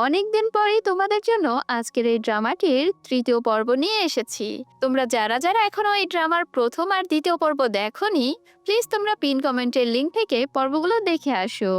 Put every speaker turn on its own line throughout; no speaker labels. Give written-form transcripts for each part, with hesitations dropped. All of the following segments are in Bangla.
অনেকদিন পরেই তোমাদের জন্য আজকের এই ড্রামাটির তৃতীয় পর্ব নিয়ে এসেছি। তোমরা যারা যারা এখনো এই ড্রামার প্রথম আর দ্বিতীয় পর্ব দেখোনি, প্লিজ তোমরা পিন কমেন্টের লিংক থেকে পর্বগুলো দেখে আসো।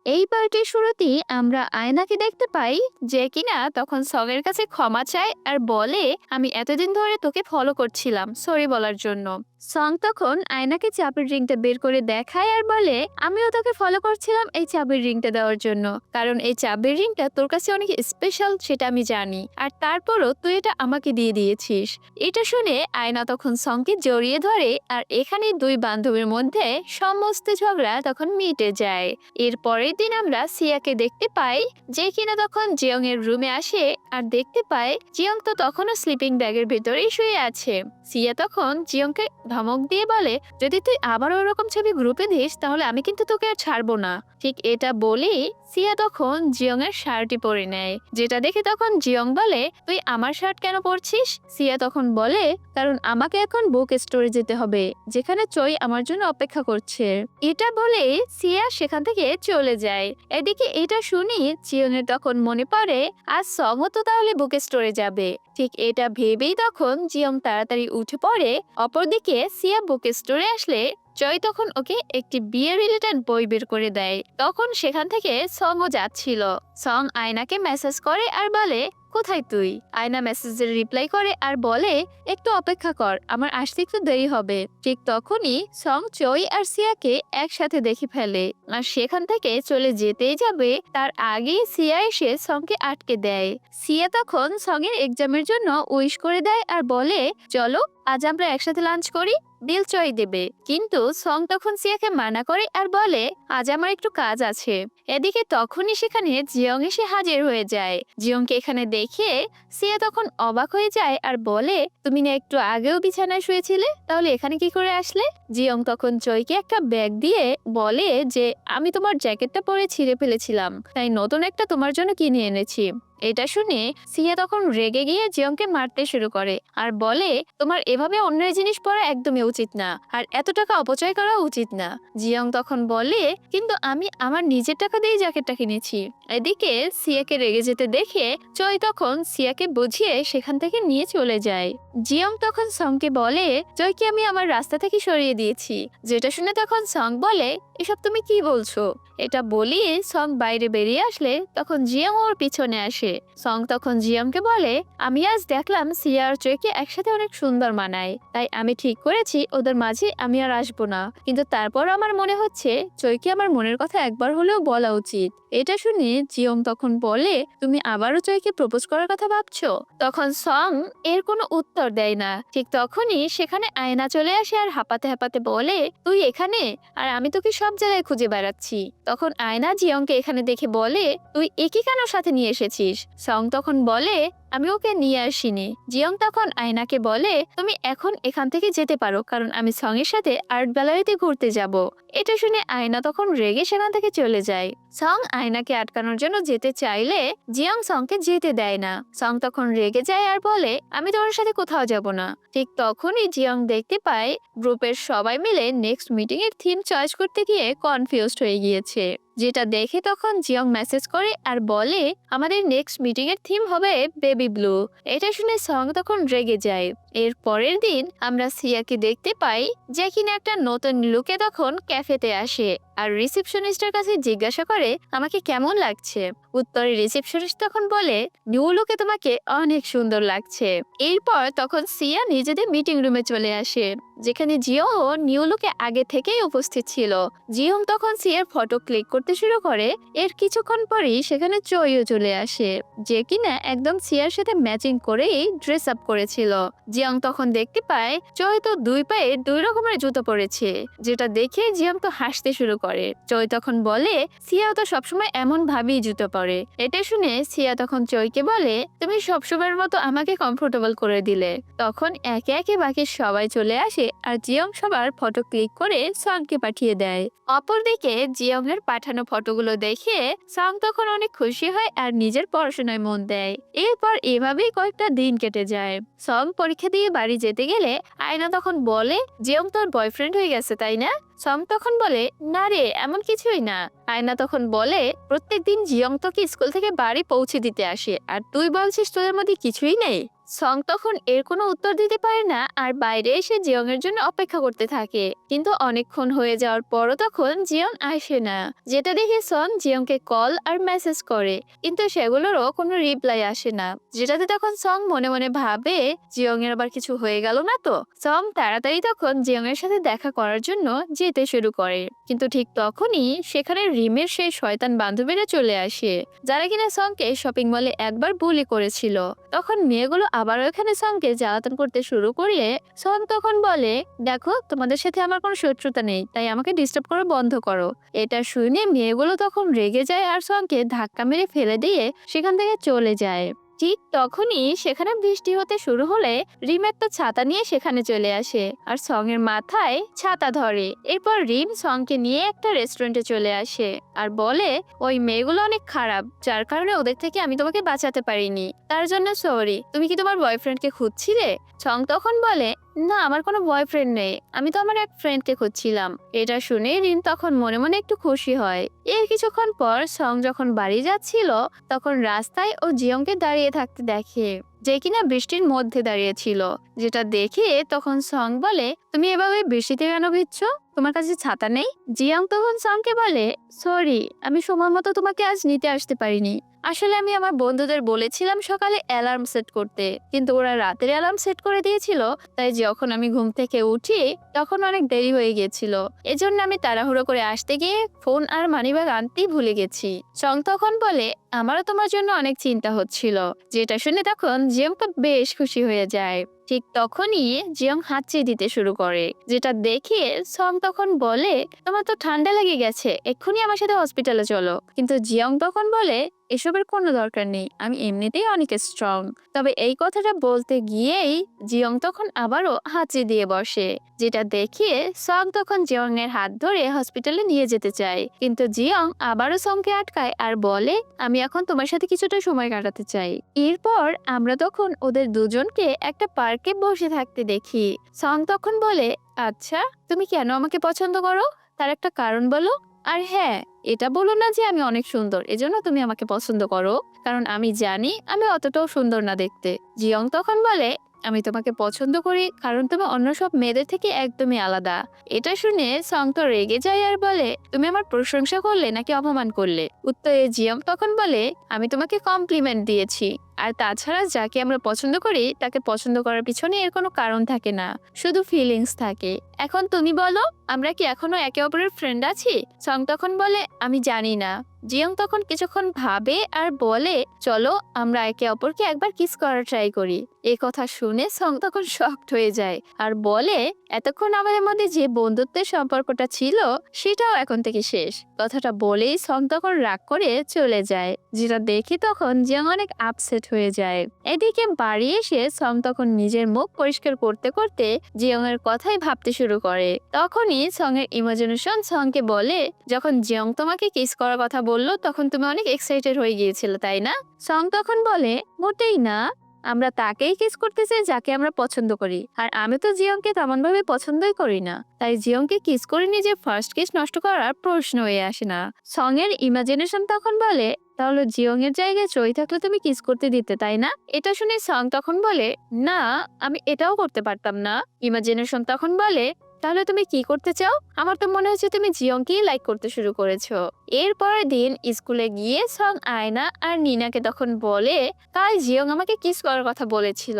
এই পার্টির শুরুতেই আমরা আয়নাকে দেখতে পাই, যে কিনা তখন সঙের কাছে ক্ষমা চায় আর বলে, আমি এতদিন ধরে তোকে ফলো করছিলাম, সরি বলার জন্য। সং তখন আয়নাকে চাবির রিংটা বের করে দেখায় আর বলে, আমিও তোকে ফলো করছিলাম এই চাবির রিংটা দেওয়ার জন্য, কারণ এই চাবির রিংটা তোর কাছে অনেক স্পেশাল, সেটা আমি জানি, আর তারপরও তুই এটা আমাকে দিয়ে দিয়েছিস। এটা শুনে আয়না তখন সংকে জড়িয়ে ধরে, আর এখানে দুই বান্ধবীর মধ্যে সমস্ত ঝগড়া তখন মিটে যায়। এর পরের দিন আমরা সিয়াকে দেখতে পাই, যে কিনা তখন জিয়ং এর রুমে আসে আর দেখতে পায় জিয়ং তো তখনও স্লিপিং ব্যাগের ভেতরেই শুয়ে আছে। সিয়া তখন জিয়ংকে ধমক দিয়ে বলে, যদি তুই আবার ওরকম ছবি গ্রুপে দিস তাহলে আমি কিন্তু তোকে আর ছাড়বো না। ঠিক এটা বলেই সিয়া তখন জিয়ং এর শার্টই পরে নেয়, যেটা দেখে তখন জিয়ং বলে, তুই আমার শার্ট কেন পরছিস? সিয়া তখন বলে, কারণ আমাকে এখন বুক স্টোরে যেতে হবে, যেখানে চই আমার জন্য অপেক্ষা করছে। এটা বলে সিয়া সেখান থেকে চলে যায়। এদিকে এটা শুনি জিয়ং এর তখন মনে পড়ে, আজ সং তো তাহলে বুক স্টোরে যাবে। ঠিক এটা ভেবেই তখন জিয়ং তাড়াতাড়ি উঠে পড়ে। অপরদিকে সিয়া বুক স্টোরে আসলে জয় তখন ওকে একটি বিয়ে রিলেটেড বই বের করে দেয়। তখন সেখান থেকে সংও যাচ্ছিল। সং আয়নাকে মেসেজ করে আর বলে, কোথায় তুই? আয়না মেসেজের রিপ্লাই করে আর বলে, একটু অপেক্ষা কর, আমার আসতে একটু দেরি হবে। ঠিক তখনই সং চই আর সিয়াকে একসাথে দেখে ফেলে, আর সেখান থেকে চলে যেতেই যাবে তার আগেই সিয়া এসে সংকে আটকে দেয়। সিয়া তখন সং এর এক্সামের জন্য উইশ করে দেয় আর বলে, চলো আজ আমরা একসাথে লাঞ্চ করি, দিল চয় দেবে। কিন্তু সং তখন সিয়াকে মানা করে আর বলে, আজ আমার একটু কাজ আছে। এদিকে তখনই সেখানে জিয়ং এসে হাজির হয়ে যায়। জিয়ংকে এখানে দেখে সিয়া তখন অবাক হয়ে যায় আর বলে, তুমি না একটু আগেও বিছানায় শুয়েছিলে, তাহলে এখানে কি করে আসলে? জিয়ং তখন চইকে একটা ব্যাগ দিয়ে বলে যে, আমি তোমার জ্যাকেটটা পরে ছিঁড়ে ফেলেছিলাম, তাই নতুন একটা তোমার জন্য কিনে এনেছি। এটা শুনে সিয়া তখন রেগে গিয়ে জিয়ংকে মারতে শুরু করে আর বলে, তোমার এভাবে অন্যের জিনিস পরা একদমই উচিত না, আর এত টাকা অপচয় করা উচিত না। জিয়ং তখন বলে, কিন্তু আমি আমার নিজের টাকা দিয়ে জ্যাকেটটা কিনেছি। এদিকে সিয়াকে রেগে যেতে দেখে চই তখন সিয়াকে বুঝিয়ে সেখান থেকে নিয়ে চলে যায়। জিয়ং তখন সংকে বলে, জয়কে আমি আমার রাস্তা থেকে সরিয়ে দিয়েছি। যেটা শুনে তখন সং বলে, এসব তুমি কি বলছো? এটা বলিয়ে সং বাইরে বেরিয়ে আসলে তখন জিয়ং ওর পিছনে আসে। সং তখন জিয়ংকে বলে, আমি আজ দেখলাম সিয়া আর চইকে একসাথে অনেক সুন্দর মানায়, তাই আমি ঠিক করেছি ওদের মাঝে আমি আর আসবো না। কিন্তু তারপর আমার মনে হচ্ছে চইকে আমার মনের কথা একবার হলেও বলা উচিত। এটা শুনে জিয়ং তখন বলে, তুমি আবারও চইকে প্রপোজ করার কথা ভাবছো? তখন সং এর কোনো উত্তর দেয় না। ঠিক তখনই সেখানে আয়না চলে আসে আর হাঁপাতে হাঁপাতে বলে, তুই এখানে? আর আমি তোকে সব জায়গায় খুঁজে বেড়াচ্ছি। তখন আয়না জিয়ংকে এখানে দেখে বলে, তুই একে কেন সাথে নিয়ে এসেছিস? সং তখন বলে, আমি ওকে নিয়ে আসিনি। জিয়ং তখন আয়নাকে বলে, তুমি এখন এখান থেকে যেতে পারো, কারণ আমি সং এর সাথে আর্ট গ্যালারিতে ঘুরতে যাব। এটা শুনে আয়না তখন রেগে সেখান থেকে চলে যায়। সং আয়নাকে আটকানোর জন্য যেতে চাইলে জিয়ং সংকে যেতে দেয় না। সং তখন রেগে যায় আর বলে, আমি তোমার সাথে কোথাও যাব না। ঠিক তখনই জিয়ং দেখতে পায় গ্রুপের সবাই মিলে নেক্সট মিটিং এর থিম চয়েস করতে গিয়ে কনফিউজড হয়ে গিয়েছে। যেটা দেখে তখন জিয়ং মেসেজ করে আর বলে, আমাদের নেক্সট মিটিং এর থিম হবে বেবি ব্লু। এটা শুনে সং তখন রেগে যায়। এর পরের দিন আমরা সিয়াকে দেখতে পাই, যে কিনা একটা নতুন লুকে তখন ক্যাফেতে আসে আর রিসেপশনিস্টের কাছে জিজ্ঞাসা করে, আমাকে কেমন লাগছে? উত্তরে রিসেপশনিস্ট তখন বলে, নিউ লুকে তোমাকে অনেক সুন্দর লাগছে। এরপর তখন সিয়া নিজেদের মিটিং রুমে চলে আসে, যেখানে জিও নিউ লুকে আগে থেকেই উপস্থিত ছিল। জিয়ং তখন সিয়ার ফটো ক্লিক করতে শুরু করে। এর কিছুক্ষণ পরেই সেখানে চইও চলে আসে, যে কিনা একদম সিয়ার সাথে ম্যাচিং করেই ড্রেস আপ করেছিল। জিয়ং তখন দেখতে পায় চই তো দুই পায়ে দুই রকমের জুতো পরেছে, যেটা দেখে জিয়ং তো হাসতে শুরু করে। চই তখন বলে, সিয়া তো সবসময় এমন ভাবেই জুতো পরে। এটা শুনে সিয়া তখন চইকে বলে, তুমি সবসময়ের মতো আমাকে কমফোর্টেবল করে দিলে। তখন একে একে বাকি সবাই চলে আসে আর জিয়ং সবার ফটো ক্লিক করে সংকে পাঠিয়ে দেয়। অপরদিকে জিয়ং এর পাঠানো ফটোগুলো দেখে সং তখন অনেক খুশি হয় আর নিজের পড়াশোনায় মন দেয়। এরপর এভাবেই কয়েকটা দিন কেটে যায়। সং পরীক্ষা দিয়ে বাড়ি যেতে গেলে আয়না তখন বলে, জিয়ং তোর বয়ফ্রেন্ড হয়ে গেছে তাই না? সং তখন বলে, না রে, এমন কিছুই না। আয়না তখন বলে, প্রত্যেকদিন জিয়ং তোকে স্কুল থেকে বাড়ি পৌঁছে দিতে আসে আর তুই বলছিস তোদের মধ্যে কিছুই নেই। সং তখন এর কোনো উত্তর দিতে পারে না আর বাইরে এসে জিয়ং এর জন্য অপেক্ষা করতে থাকে। কিন্তু অনেকক্ষণ হয়ে যাওয়ার পরও তখন জিয়ং আসে না, যেটা দেখে সং জিয়ংকে কল আর মেসেজ করে, কিন্তু সেগুলোরও কোনো রিপ্লাই আসে না। যেটাতে তখন সং মনে মনে ভাবে, জিয়ং এর আবার কিছু হয়ে গেল না তো। সং তাড়াতাড়ি তখন জিয়ং এর সাথে দেখা করার জন্য যেতে শুরু করে, কিন্তু ঠিক তখনই সেখানে রিমের সেই শয়তান বান্ধবীরা চলে আসে, যারা কিনা সংকে শপিং মলে একবার বুলি করেছিল। তখন মেয়েগুলো আবার ওখানে সংকে জ্বালাতন করতে শুরু করলে সং তখন বলে, দেখো, তোমাদের সাথে আমার কোনো শত্রুতা নেই, তাই আমাকে ডিস্টার্ব করা বন্ধ করো। এটা শুনে মেয়েগুলো তখন রেগে যায় আর সংকে ধাক্কা মেরে ফেলে দিয়ে সেখান থেকে চলে যায়। ঠিক তখনই সেখানে বৃষ্টি হতে শুরু হলে রিম একটা ছাতা নিয়ে সেখানে চলে আসে আর সং এর মাথায় ছাতা ধরে। এরপর রিম সংকে নিয়ে একটা রেস্টুরেন্টে চলে আসে আর বলে, ওই মেয়েগুলো অনেক খারাপ, যার কারণে ওদের থেকে আমি তোমাকে বাঁচাতে পারিনি, তার জন্য সরি। তুমি কি তোমার বয়ফ্রেন্ডকে খুঁজছিলে? সং তখন বলে, না, আমার কোনো বয়ফ্রেন্ড নেই, আমি তো আমার এক ফ্রেন্ডকে খুঁজছিলাম। এটা শুনে রিম তখন মনে মনে একটু খুশি হয়। এর কিছুক্ষণ পর সং যখন বাড়ি যাচ্ছিল তখন রাস্তায় ও জিয়ংকে দাঁড়িয়ে থাকতে দেখে, যে কিনা বৃষ্টির মধ্যে দাঁড়িয়ে ছিল। যেটা দেখে তখন সং বলে, তুমি এভাবে বৃষ্টিতে কেন ভিজছো? তোমার কাছে ছাতা নেই? জিয়ং তখন সংকে বলে, সরি, আমি সময় মতো তোমাকে আজ নিতে আসতে পারিনি। আসলে আমি আমার বন্ধুদের বলেছিলাম সকালে অ্যালার্ম সেট করতে, কিন্তু ওরা রাতের অ্যালার্ম সেট করে দিয়েছিল, তাই যখন আমি ঘুম থেকে উঠি তখন অনেক দেরি হয়ে গিয়েছিল। এজন্য আমি তাড়াহুড়ো করে আসতে গিয়ে ফোন আর মানিব্যাগ আনতেই ভুলে গেছি। সং তখন বলে, আমারও তোমার জন্য অনেক চিন্তা হচ্ছিল। যেটা শুনে তখন জিয়ং তো বেশ খুশি হয়ে যায়। ঠিক তখনই জিয়ং হাঁচি দিতে শুরু করে, যেটা দেখে সং তখন বলে, তোমার তো ঠান্ডা লেগে গেছে, এক্ষুনি আমার সাথে হসপিটালে চলো। কিন্তু জিয়ং তখন বলে, এসবের কোনো দরকার নেই, আমি এমনিতেই অনেক স্ট্রং। তবে এই কথাটা বলতে গিয়েই জিয়ং তখন আবারও হাঁচি দিয়ে বসে, যেটা দেখে সং তখন জিয়ং এর হাত ধরে হসপিটালে নিয়ে যেতে চায়, কিন্তু জিয়ং আবারও সংকে আটকায় আর বলে, আমি এখন তোমার সাথে কিছুটা সময় কাটাতে চাই। এরপর আমরা তখন ওদের দুজনকে একটা পার্কে বসে থাকতে দেখি। সং তখন বলে, আচ্ছা, তুমি কেন আমাকে পছন্দ করো? তার একটা কারণ বলো। আর হ্যাঁ, এটা বলো না যে আমি অনেক সুন্দর এজন্য তুমি আমাকে পছন্দ করো, কারণ আমি জানি আমি অতটাও সুন্দর না দেখতে। জিয়ং তখন বলে, আমি তোমাকে পছন্দ করি কারণ তুমি অন্য সব মেয়েদের থেকে একদমই আলাদা। এটা শুনে সং তো রেগে যায় আর বলে, তুমি আমার প্রশংসা করলে নাকি অপমান করলে? উত্তরে জিয়ং তখন বলে, আমি তোমাকে কমপ্লিমেন্ট দিয়েছি। আর তাছাড়া যাকে আমরা পছন্দ করি তাকে পছন্দ করার পিছনে এর কোনো কারণ থাকে না, শুধু ফিলিংস থাকে। এখন তুমি বলো, আমরা কি এখনো একে অপরের ফ্রেন্ড আছি? সং তখন বলে, আমি জানি না। জিয়ং তখন কিছুক্ষণ ভাবে আর বলে, চলো আমরা একে অপরকে একবার কিস করার ট্রাই করি। এই কথা শুনে সং তখন শকড হয়ে যায় আর বলে, এতক্ষণ আমাদের মধ্যে যে বন্ধুত্বের সম্পর্কটা ছিল সেটাও এখন থেকে শেষ। কথাটা বলেই সং তখন রাগ করে চলে যায়, যেটা দেখে তখন জিয়ং অনেক আপসেট হয়ে যায়। এদিকে বাড়ি এসে সং তখন নিজের মুখ পরিষ্কার করতে করতে জিয়ং এর কথাই ভাবতে শুরু করে। তখনই সং এর ইমাজিনেশন সংকে বলে, যখন জিয়ং তোমাকে কিস করার কথা বললো তখন তুমি অনেক এক্সাইটেড হয়ে গিয়েছিলে তাই না? সং তখন বলে, মোটেই না, আমরা তাকেই কিস করতে চাই যাকে আমরা পছন্দ করি, আর আমি তো জিয়ংকে তেমন ভাবে পছন্দই করি না, তাই জিয়ংকে কিস করে নিজে ফার্স্ট কিস নষ্ট করার প্রশ্ন হয়ে আসে না। সং এর ইমাজিনেশন তখন বলে, তাহলে জিয়ং এর জায়গায় চই থাকলে তুমি কিস করতে দিতে তাই না? এটা শুনে সং তখন বলে, না, আমি এটাও করতে পারতাম না। ইমাজিনেশন তখন বলে, তাহলে তুমি কি করতে চাও? আমার তো মনে হচ্ছে তুমি জিয়ংকেই লাইক করতে শুরু করেছো। এরপরের দিন স্কুলে গিয়ে সং আয়না আর নিনাকে তখন বলে, কাল জিয়ং আমাকে কিস করার কথা বলেছিল।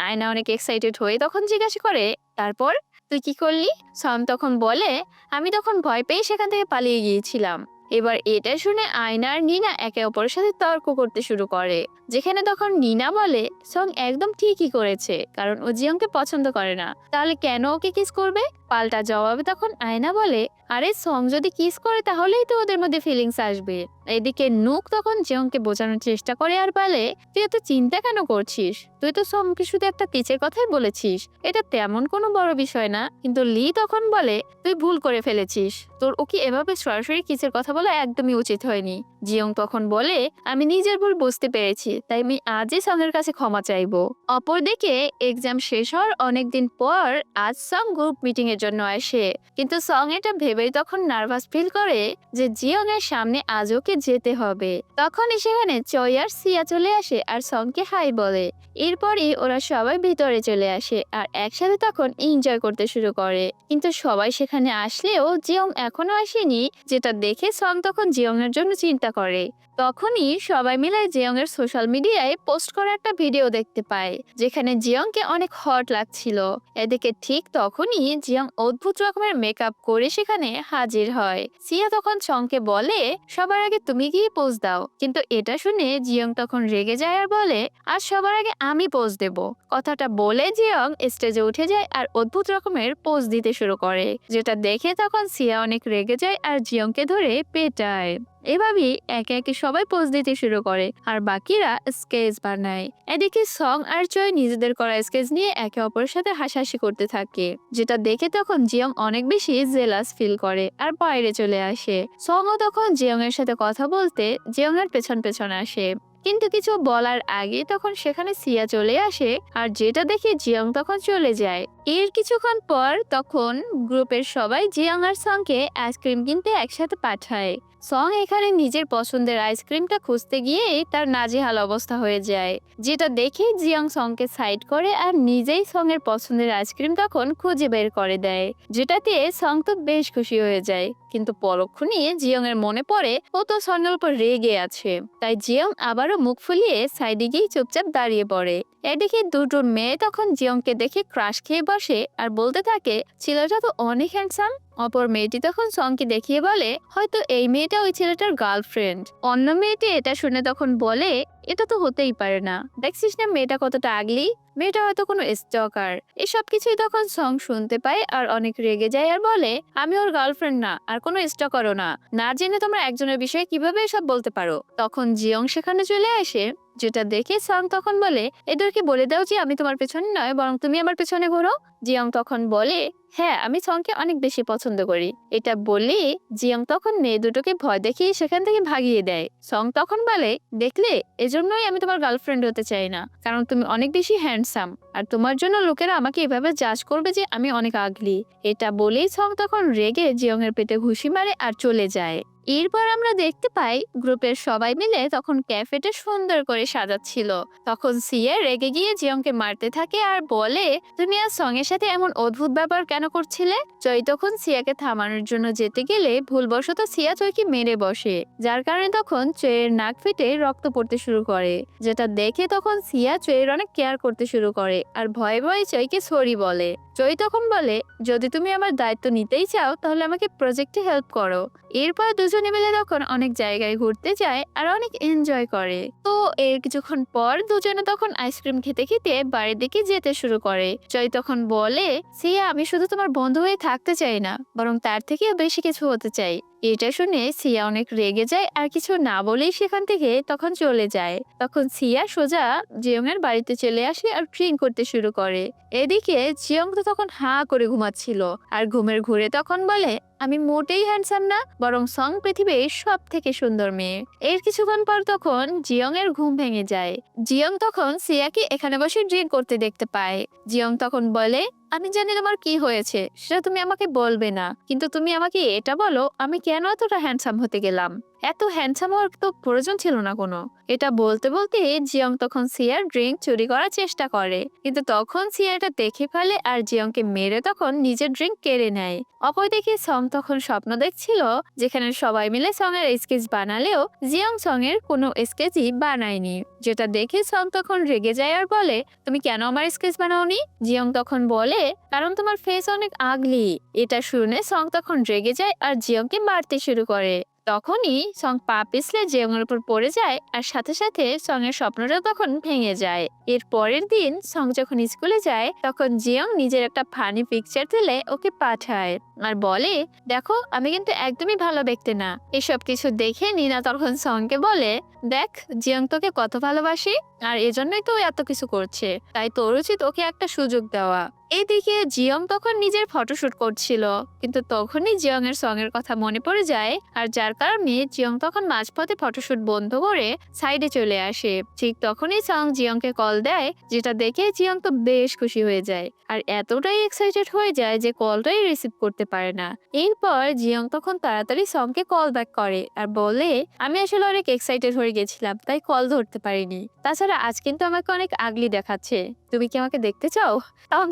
আয়না অনেক এক্সাইটেড হয়ে তখন জিজ্ঞাসা করে, তারপর তুই কি করলি? সং তখন বলে, আমি তখন ভয় পেয়ে সেখান থেকে পালিয়ে গিয়েছিলাম। এবার এটা শুনে আয়না আর নিনা একে অপরের সাথে তর্ক করতে শুরু করে, যেখানে তখন নিনা বলে, সং একদম ঠিকই করেছে, কারণ ও জিয়ংকে পছন্দ করে না, তাহলে কেন ওকে কিস করবে? পাল্টা জবাবে তখন আয়না বলে, আরে সং যদি কিস করে তাহলেই তো ওদের মধ্যে ফিলিংস আসবে। এদিকে নুক তখন জিয়ংকে বোঝানোর চেষ্টা করে আর বলে, তুই এত চিন্তা কেন করছিস? তুই তো সঙ্গকে শুধু একটা কিসের কথাই বলেছিস, এটা তেমন কোনো বড় বিষয় না। কিন্তু লি তখন বলে, তুই ভুল করে ফেলেছিস, তোর ওকে এভাবে সরাসরি কিসের কথা বলা একদমই উচিত হয়নি। জিয়ং তখন বলে, আমি নিজের ভুল বুঝতে পেরেছি, তাই আমি আজই সঙ্গের কাছে ক্ষমা চাইবো। অপরদিকে এক্সাম শেষ হওয়ার অনেকদিন পর আজ সং গ্রুপ মিটিং এর জন্য আসে, কিন্তু সং এটা ভেবেই তখন নার্ভাস ফিল করে যে জিয়ং এর সামনে আজ ওকে যেতে হবে। তখনই সেখানে চয় আর সিয়া চলে আসে আর সংকে হাই বলে। এরপরই ওরা সবাই ভিতরে চলে আসে আর একসাথে তখন এনজয় করতে শুরু করে। কিন্তু সবাই সেখানে আসলেও জিয়ং এখনো আসেনি, যেটা দেখে সং তখন জিয়ং এর জন্য চিন্তা করে। তখনই সবাই মিলে জিয়ং এর সোশ্যাল মিডিয়ায় পোস্ট করা একটা ভিডিও দেখতে পায়, যেখানে জিয়ংকে অনেক হট লাগছিল। এদিকে ঠিক তখনই জিয়ং অদ্ভুত রকমের মেকআপ করে সেখানে হাজির হয়। সিয়া তখন সংকে বলে, সবার আগে তুমি গিয়ে পোজ দাও। কিন্তু এটা শুনে জিয়ং তখন রেগে যায় আর বলে, আজ সবার আগে আমি পোজ দেব। কথাটা বলে জিয়ং স্টেজে উঠে যায় আর অদ্ভুত রকমের পোজ দিতে শুরু করে, যেটা দেখে তখন সিয়া অনেক রেগে যায় আর জিয়ংকে ধরে পেটায়। এভাবেই একে একে সবাই পোজ দিতে শুরু করে আর বাকিরা স্কেচ বানায়। এদিকে সং আর চয় নিজেদের করা স্কেচ নিয়ে একে অপরের সাথে হাসাহাসি করতে থাকে, যেটা দেখে তখন জিয়ং অনেক বেশি জেলাস ফিল করে আর বাইরে চলে আসে। সংও তখন জিয়ং এর সাথে কথা বলতে জিয়ং এর পেছন পেছন আসে, কিন্তু কিছু বলার আগে তখন সেখানে সিয়া চলে আসে আর যেটা দেখে জিয়ং তখন চলে যায়। এর কিছুক্ষণ পর তখন গ্রুপের সবাই জিয়ং আর সংকে আইসক্রিম কিনতে একসাথে পাঠায়। সং এখানে নিজের পছন্দের আইসক্রিমটা খুঁজতে গিয়েই তার নাজেহাল অবস্থা হয়ে যায়, যেটা দেখে জিয়ং সংকে সাইড করে আর নিজেই সং এর পছন্দের আইসক্রিম তখন খুঁজে বের করে দেয়, যেটাতে সং তো বেশ খুশি হয়ে যায়। কিন্তু পরক্ষণে জিয়ং এর মনে পড়ে ও তো সনের উপর রেগে আছে, তাই জিয়ং আবারও মুখ ফুলিয়ে সাইডে গিয়ে চুপচাপ দাঁড়িয়ে পড়ে। এদিকে দুটো মেয়ে তখন জিয়ংকে দেখে ক্রাশ খেয়ে বসে আর বলতে থাকে, ছেলেটা তো অনেক হ্যান্ডসাম। অপর মেয়েটি তখন সংকে দেখিয়ে বলে, হয়তো এই মেয়েটা ওই ছেলেটার গার্লফ্রেন্ড। অন্য মেয়েটি এটা শুনে তখন বলে, এটা তো হতেই পারে না, দেখছিস না মেয়েটা কতটা আগলি, মেয়েটা হয়তো কোনো স্টকার। এসব কিছুই তখন সং শুনতে পায় আর অনেক রেগে যায় আর বলে, আমি ওর গার্লফ্রেন্ড না আর কোনো স্টকারও না, না জেনে তোমরা একজনের বিষয়ে কিভাবে এসব বলতে পারো। তখন জিয়ং সেখানে চলে আসে, যেটা দেখে সং তখন বলে, এদেরকে বলে দাও যে আমি তোমার পেছনে নয়, বরং তুমি আমার পেছনে ঘোরো। জিয়ং তখন বলে, হ্যাঁ আমি সংকে অনেক বেশি পছন্দ করি। এটা বললে জিয়ং তখন মেয়ে দুটোকে ভয় দেখিয়ে সেখান থেকে ভাগিয়ে দেয়। সং তখন বলে, দেখলে, এজন্যই আমি তোমার গার্লফ্রেন্ড হতে চাই না, কারণ তুমি অনেক বেশি হ্যান্ডসাম আর তোমার জন্য লোকেরা আমাকে এভাবে জাজ করবে যে আমি অনেক আগলি। এটা বলেই সং তখন রেগে জিয়ং এর পেটে ঘুষি মারে আর চলে যায়। এরপর আমরা দেখতে পাই গ্রুপের সবাই মিলে তখন ক্যাফেটা সুন্দর করে সাজাচ্ছিল। তখন সিয়া রেগে গিয়ে জিয়ংকে মারতে থাকে আর বলে, তুমি আর সং এর সাথে এমন অদ্ভুত ব্যাপার কেন করছিলে? চই তখন সিয়াকে থামানোর জন্য যেতে গেলে ভুলবশত সিয়া চইকে মেরে বসে, যার কারণে তখন চয়ের নাক ফেটে রক্ত পড়তে শুরু করে, যেটা দেখে তখন সিয়া চয়ের অনেক কেয়ার করতে শুরু করে আর ভয়ে ভয়ে চইকে সরি বলে। চই তখন বলে, যদি তুমি আমার দায়িত্ব নিতেই চাও তাহলে আমাকে প্রজেক্টে হেল্প করো। এরপর দুজনে মিলে তখন অনেক জায়গায় ঘুরতে যায় আর অনেক এনজয় করে। তো এর কিছুক্ষণ পর দুজনে তখন আইসক্রিম খেতে খেতে বাড়ির দিকে যেতে শুরু করে। জয় তখন বলে, সিয়া আমি শুধু তোমার বন্ধু হয়ে থাকতে চাই না, বরং তার থেকেও বেশি কিছু হতে চাই। এটা শুনে সিয়া অনেক রেগে যায় আর কিছু না বলেই সেখান থেকে তখন চলে যায়। তখন সিয়া সোজা জিয়ং এর বাড়িতে চলে আসে আর ড্রিঙ্ক করতে শুরু করে। এদিকে জিয়ং তো তখন হাঁ করে ঘুমাচ্ছিল আর ঘুমের ঘুরে তখন বলে, আমি মোটেই হ্যান্ডসাম না, বরং সং পৃথিবীর সব থেকে সুন্দর মেয়ে। এর কিছুক্ষণ পর তখন জিয়ং এর ঘুম ভেঙে যায়। জিয়ং তখন সিয়াকে এখানে বসে ড্রিঙ্ক করতে দেখতে পায়। জিয়ং তখন বলে, আমি জানি তোমার কি হয়েছে সেটা তুমি আমাকে বলবে না, কিন্তু তুমি আমাকে এটা বলো আমি কেন এতটা হ্যান্ডসাম হতে গেলাম। এত হ্যান্ডসাম হওয়ার তো প্রয়োজন ছিল না কোনো। এটা বলতে বলতে জিয়ং তখন সিয়ার ড্রিঙ্ক চুরি করার চেষ্টা করে, কিন্তু তখন সিয়া এটা দেখে ফেলে আর জিয়ংকে মেরে তখন নিজের ড্রিঙ্ক কেড়ে নেয়। অপরদিকে সং তখন স্বপ্ন দেখছিল যেখানে সবাই মিলে সং এর স্কেচ বানালেও জিয়ং সং এর কোনো স্কেচই বানায়নি, যেটা দেখে সং তখন রেগে যায় আর বলে, তুমি কেন আমার স্কেচ বানাওনি? জিয়ং তখন বলে, কারণ তোমার ফেস অনেক আগলি। এটা শুনে সং তখন রেগে যায় আর জিয়ংকে মারতে শুরু করে। তখনই সং পা পিছলে জিয়ংয়ের উপর পড়ে যায় আর সাথে সাথে সং এর স্বপ্নটাও তখন ভেঙে যায়। এর পরের দিন সং যখন স্কুলে যায় তখন জিয়ং নিজের একটা ফানি পিকচার তুলে ওকে পাঠায় আর বলে, দেখো আমি কিন্তু একদমই ভালো ব্যক্তি না। এসব কিছু দেখে নিনা তখন সংকে বলে, দেখ জিয়ং তোকে কত ভালোবাসি আর এজন্যই তো ও এত কিছু করছে, তাই তোর উচিত ওকে একটা সুযোগ দেওয়া। এদিকে জিয়ং তখন নিজের ফটোশুট করছিল, কিন্তু তখনই জিয়ং এর সং এর কথা মনে পড়ে যায় আর যার কারণে জিয়ং তখন মাঝপথে ফটোশুট বন্ধ করে সাইডে চলে আসে। ঠিক তখনই সং জিয়ংকে কল দেয়, যেটা দেখে জিয়ং তো বেশ খুশি হয়ে যায় আর এতটাই এক্সাইটেড হয়ে যায় যে কলটাই রিসিভ করতে পারে না। এরপর জিয়ং তখন তাড়াতাড়ি সংকে কল ব্যাক করে আর বলে, আমি আসলে অনেক এক্সাইটেড হয়ে গেছিলাম তাই কল ধরতে পারিনি, তাছাড়া আজ কিন্তু আমাকে অনেক আগলি দেখাচ্ছে, তুমি কি আমাকে দেখতে চাও?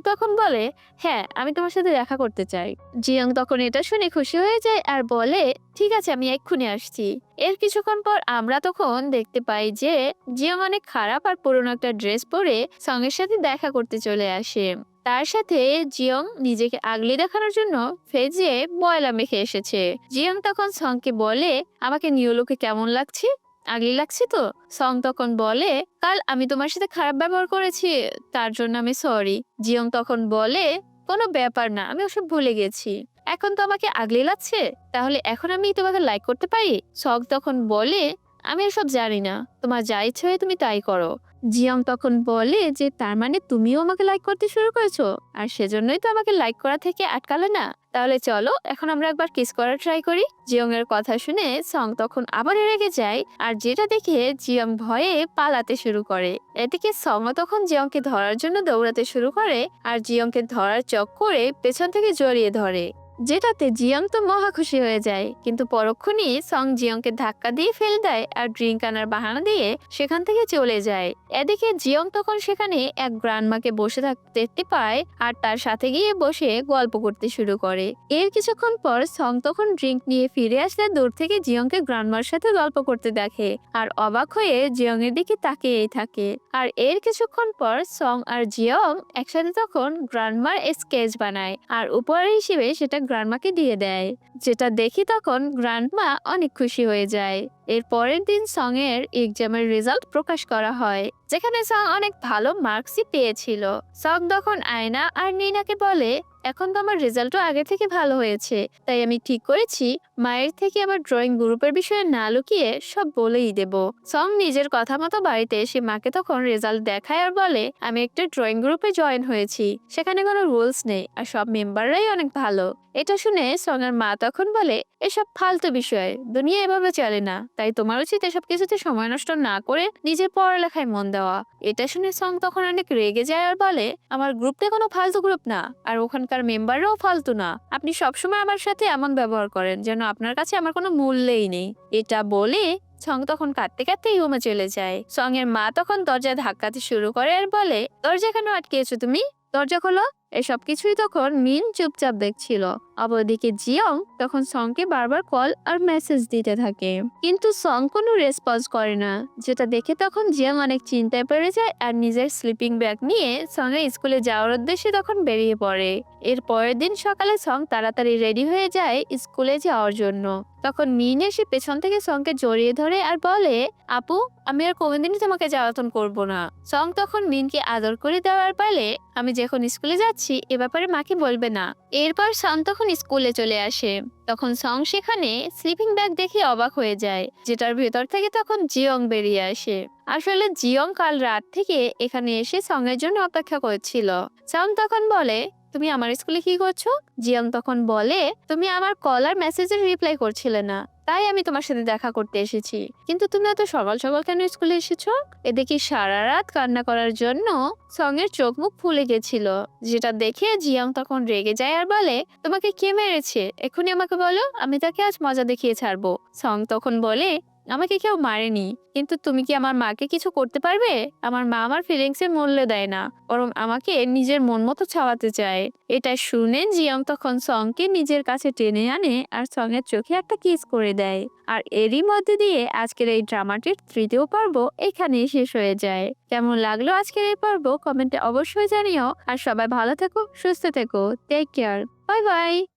তখন বলে, হ্যাঁ আমি তোমার সাথে দেখা করতে চাই। জিয়ং তখন এটা শুনে খুশি হয়ে যায় আর বলে, ঠিক আছে আমি এক্ষুনি আসছি। এর কিছুক্ষণ পর আমরা তখন দেখতে পাই যে জিয়ং অনেক খারাপ আর পুরনো একটা ড্রেস পরে সঙ্গের সাথে দেখা করতে চলে আসে। তার সাথে জিয়ং নিজেকে আগলি দেখানোর জন্য ফেজে ময়লা মেখে এসেছে। জিয়ং তখন সংকে বলে, আমাকে নিউ লুকে কেমন লাগছে? আগলি লাগছে তো? সং তখন বলে, কাল আমি তোমার সাথে খারাপ ব্যবহার করেছি, তার জন্য আমি সরি। জিয়ং তখন বলে, কোনো ব্যাপার না, আমি ওসব ভুলে গেছি। এখন তো আমাকে আগলি লাগছে, তাহলে এখন আমি তোমাকে লাইক করতে পারি? সং তখন বলে, আমি এসব জানি না, তোমার যা ইচ্ছে হয় তুমি তাই করো। জিয়ং তখন বলে যে তার মানে তুমিও আমাকে লাইক করতে শুরু করেছো আর সেজন্যই তো আমাকে লাইক করা থেকে আটকালে না, তাহলে চলো এখন আমরা একবার কিস করার ট্রাই করি। জিয়ং এর কথা শুনে সং তখন আবার রেগে যায় আর যেটা দেখে জিয়ং ভয়ে পালাতে শুরু করে। এদিকে সং তখন জিয়ংকে ধরার জন্য দৌড়াতে শুরু করে আর জিয়ংকে ধরার চক্করে পেছন থেকে জড়িয়ে ধরে, যেটাতে জিয়ং তো মহা খুশি হয়ে যায়। কিন্তু পরক্ষণই সং জিয়ংকে ধাক্কা দিয়ে ফেলে দেয় আর ড্রিঙ্ক আনার বাহানা দিয়ে সেখান থেকে চলে যায়। এদিকে জিয়ং তখন সেখানে এক গ্র্যান্ডমাকে বসে থাকতে দেখতে পায় আর তার সাথে গিয়ে বসে গল্প করতে শুরু করে। এর কিছুক্ষণ পর সং তখন ড্রিঙ্ক নিয়ে ফিরে আসলে দূর থেকে জিয়ংকে গ্র্যান্ডমার সাথে গল্প করতে দেখে আর অবাক হয়ে জিয়ং এর দিকে তাকিয়েই থাকে। আর এর কিছুক্ষণ পর সং আর জিয়ং একসাথে তখন গ্র্যান্ডমার স্কেচ বানায় আর উপহার হিসেবে সেটা গ্র্যান্ডমাকে দিয়ে দেয়, যেটা দেখি তখন গ্র্যান্ডমা অনেক খুশি হয়ে যায়। এর পরের দিন সং এর এক্সামের রেজাল্ট প্রকাশ করা হয়, যেখানে সং অনেক ভালো মার্কসই পেয়েছিল। সং তখন আয়না আর নিনাকে বলে, এখন তো আমার রেজাল্টও আগে থেকে ভালো হয়েছে, তাই আমি ঠিক করেছি মায়ের থেকে আমার ড্রয়িং গ্রুপের বিষয়ে না লুকিয়ে সব বলেই দেব। সং নিজের কথা মতো বাড়িতে এসে মাকে তখন রেজাল্ট দেখায় আর বলে, আমি একটা ড্রয়িং গ্রুপে জয়েন হয়েছি, সেখানে কোনো রুলস নেই আর সব মেম্বাররাই অনেক ভালো। এটা শুনে সং এর মা তখন বলে, এসব ফালতু বিষয়, দুনিয়া এভাবে চলে না, তাই তোমার উচিত এসব কিছুতে সময় নষ্ট না করে নিজের পড়ালেখায় মন দেওয়া। এটা শুনে সং তখন অনেক রেগে যায় আর বলে, আমার গ্রুপটা কোনো ফালতু গ্রুপ না আর ওখানকার মেম্বাররাও ফালতু না, আপনি সবসময় আমার সাথে এমন ব্যবহার করেন যেন আপনার কাছে আমার কোনো মূল্যই নেই। এটা বলে সং তখন কাঁদতে কাঁদতে রুমে চলে যায়। সং এর মা তখন দরজা ধাক্কাতে শুরু করে আর বলে, দরজা কেন আটকেছো তুমি? দরজা খোলো। এসব কিছুই তখন মিন চুপচাপ দেখছিল। অপরদিকে জিয়ং তখন সংকে বারবার কল আর মেসেজ দিতে থাকে, কিন্তু সং কোনো রেসপন্স করে না, যেটা দেখে তখন জিয়ং অনেক চিন্তায় পড়ে যায় আর নিজের স্লিপিং ব্যাগ নিয়ে সং এর স্কুলে যাওয়ার উদ্দেশ্যে তখন বেরিয়ে পড়ে। এর পরের দিন সকালে সং তাড়াতাড়ি রেডি হয়ে যায় স্কুলে যাওয়ার জন্য। তখন মিন এসে পেছন থেকে সংকে জড়িয়ে ধরে আর বলে, আপু আমি আর কোনোদিনই তোমাকে জ্বালাতন করব না। সং তখন মিনকে আদর করে দেওয়ার পালে, আমি যখন স্কুলে যাচ্ছি এ ব্যাপারে মাকে বলবে না। এরপর সং তখন স্কুলে চলে আসে। তখন সং সেখানে স্লিপিং ব্যাগ দেখে অবাক হয়ে যায়, যেটার ভেতর থেকে তখন জিয়ং বেরিয়ে আসে। আসলে জিয়ং কাল রাত থেকে এখানে এসে সং এর জন্য অপেক্ষা করছিল। সং তখন বলে, তুমি আমার স্কুলে কি করছো? জিয়ং তখন বলে, তুমি আমার কল আর মেসেজের রিপ্লাই করছিলে না, তাই আমি তোমার সাথে দেখা করতে এসেছি। কিন্তু তুমি এত সকাল সকাল কেন স্কুলে এসেছো? এদিকে সারা রাত কান্না করার জন্য সং এর চোখ মুখ ফুলে গেছিল, যেটা দেখে জিয়ং তখন রেগে যায় আর বলে, তোমাকে কে মেরেছে এখনই আমাকে বলো, আমি তাকে আজ মজা দেখিয়ে ছাড়বো। সং তখন বলে, আমাকে কেউ মারেনি, কিন্তু তুমি কি আমার মাকে কিছু করতে পারবে? আমার মা আমার ফিলিংস এর মূল্য দেয় না, বরং আমাকে নিজের মন মতো ছাওয়াতে চায়। এটা শুনে জিয়ং তখন সংকে নিজের কাছে টেনে আনে আর সং এর চোখে একটা কিস করে দেয়। আর এরই মধ্যে দিয়ে আজকের এই ড্রামাটির তৃতীয় পর্ব এখানেই শেষ হয়ে যায়। কেমন লাগলো আজকের এই পর্ব কমেন্টে অবশ্যই জানিও। আর সবাই ভালো থেকো, সুস্থ থেকো, টেক কেয়ার, বাই বাই।